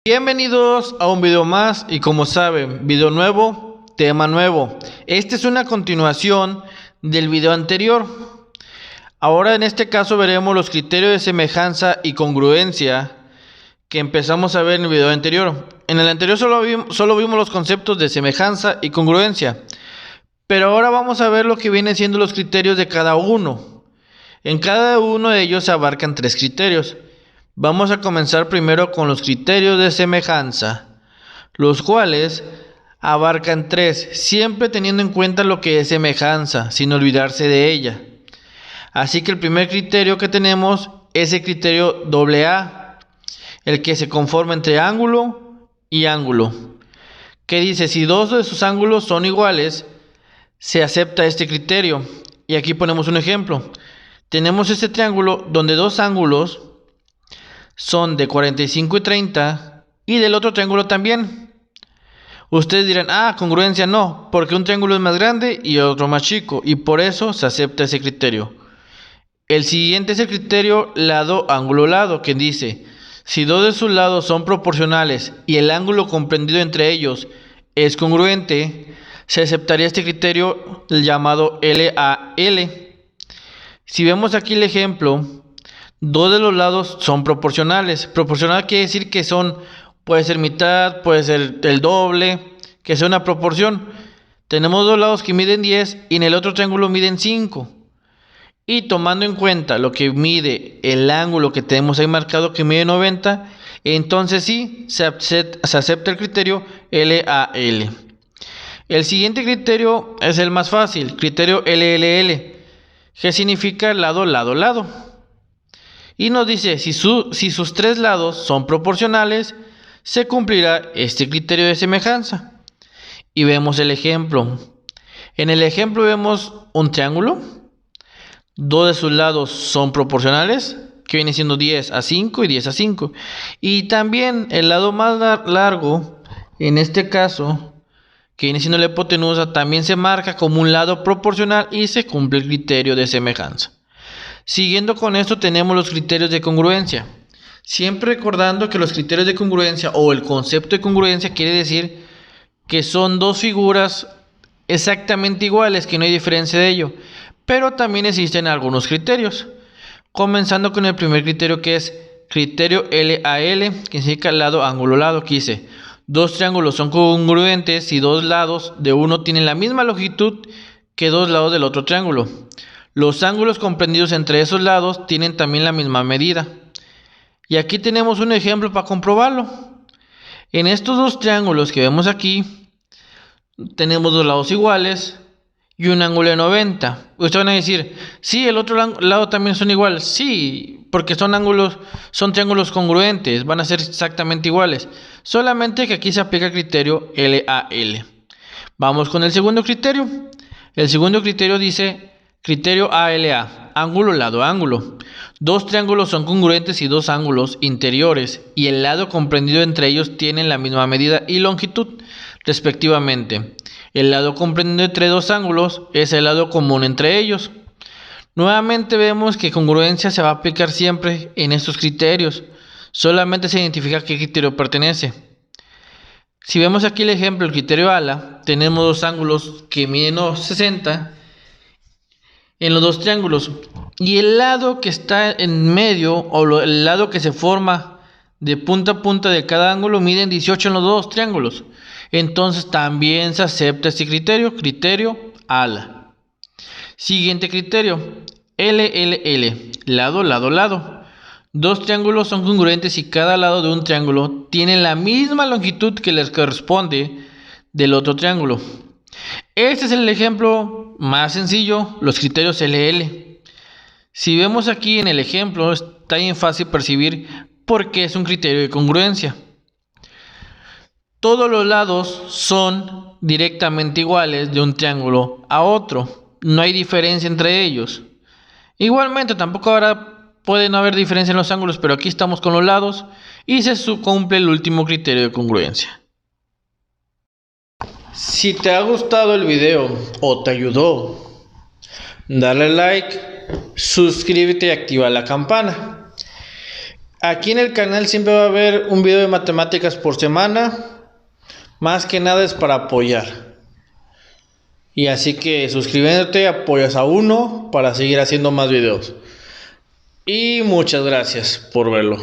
Bienvenidos a un video más y como saben, video nuevo, tema nuevo. Esta es una continuación del video anterior. Ahora en este caso veremos los criterios de semejanza y congruencia que empezamos a ver en el video anterior. En el anterior solo vimos los conceptos de semejanza y congruencia. Pero ahora vamos a ver lo que vienen siendo los criterios de cada uno. En cada uno de ellos se abarcan 3 criterios. Vamos a comenzar primero con los criterios de semejanza, los cuales abarcan 3, siempre teniendo en cuenta lo que es semejanza, sin olvidarse de ella. Así que el primer criterio que tenemos es el criterio AA, el que se conforma entre ángulo y ángulo, que dice si dos de sus ángulos son iguales, se acepta este criterio. Y aquí ponemos un ejemplo. Tenemos este triángulo donde dos ángulos son de 45 y 30 y del otro triángulo también. Ustedes dirán, congruencia no, porque un triángulo es más grande y otro más chico, y por eso se acepta ese criterio. El siguiente es el criterio lado, ángulo, lado, que dice, si dos de sus lados son proporcionales y el ángulo comprendido entre ellos es congruente, se aceptaría este criterio llamado LAL. Si vemos aquí el ejemplo, dos de los lados son proporcionales. Proporcional quiere decir que puede ser mitad, puede ser el doble, que sea una proporción. Tenemos dos lados que miden 10 y en el otro triángulo miden 5. Y tomando en cuenta lo que mide el ángulo que tenemos ahí marcado, que mide 90, entonces sí, se acepta el criterio LAL. El siguiente criterio es el más fácil, criterio LLL, que significa lado, lado, lado. Y nos dice, si sus 3 lados son proporcionales, se cumplirá este criterio de semejanza. Y vemos el ejemplo. En el ejemplo vemos un triángulo. Dos de sus lados son proporcionales, que viene siendo 10 a 5 y 10 a 5. Y también el lado más largo, en este caso, que viene siendo la hipotenusa, también se marca como un lado proporcional y se cumple el criterio de semejanza. Siguiendo con esto tenemos los criterios de congruencia. Siempre recordando que los criterios de congruencia o el concepto de congruencia quiere decir que son dos figuras exactamente iguales, que no hay diferencia de ello. Pero también existen algunos criterios. Comenzando con el primer criterio, que es criterio LAL, que significa lado, ángulo, lado, que dice dos triángulos son congruentes si dos lados de uno tienen la misma longitud que dos lados del otro triángulo. Los ángulos comprendidos entre esos lados tienen también la misma medida. Y aquí tenemos un ejemplo para comprobarlo. En estos dos triángulos que vemos aquí, tenemos dos lados iguales y un ángulo de 90. Ustedes van a decir, sí, el otro lado también son iguales. Sí, porque son triángulos congruentes, van a ser exactamente iguales. Solamente que aquí se aplica el criterio LAL. Vamos con el segundo criterio. El segundo criterio dice criterio ALA, ángulo, lado, ángulo. Dos triángulos son congruentes y dos ángulos interiores y el lado comprendido entre ellos tienen la misma medida y longitud, respectivamente. El lado comprendido entre dos ángulos es el lado común entre ellos. Nuevamente vemos que congruencia se va a aplicar siempre en estos criterios. Solamente se identifica a qué criterio pertenece. Si vemos aquí el ejemplo, el criterio ALA, tenemos dos ángulos que miden 60 en los dos triángulos. Y el lado que está en medio, o el lado que se forma de punta a punta de cada ángulo, miden 18 en los dos triángulos. Entonces también se acepta este criterio, criterio ALA. Siguiente criterio, LLL, lado, lado, lado. Dos triángulos son congruentes y cada lado de un triángulo tiene la misma longitud que les corresponde del otro triángulo. Este es el ejemplo más sencillo, los criterios LL. Si vemos aquí en el ejemplo, está bien fácil percibir por qué es un criterio de congruencia. Todos los lados son directamente iguales de un triángulo a otro. No hay diferencia entre ellos. Igualmente, tampoco puede no haber diferencia en los ángulos, pero aquí estamos con los lados y se cumple el último criterio de congruencia. Si te ha gustado el video o te ayudó, dale like, suscríbete y activa la campana. Aquí en el canal siempre va a haber un video de matemáticas por semana. Más que nada es para apoyar. Y así que suscribiéndote apoyas a uno para seguir haciendo más videos. Y muchas gracias por verlo.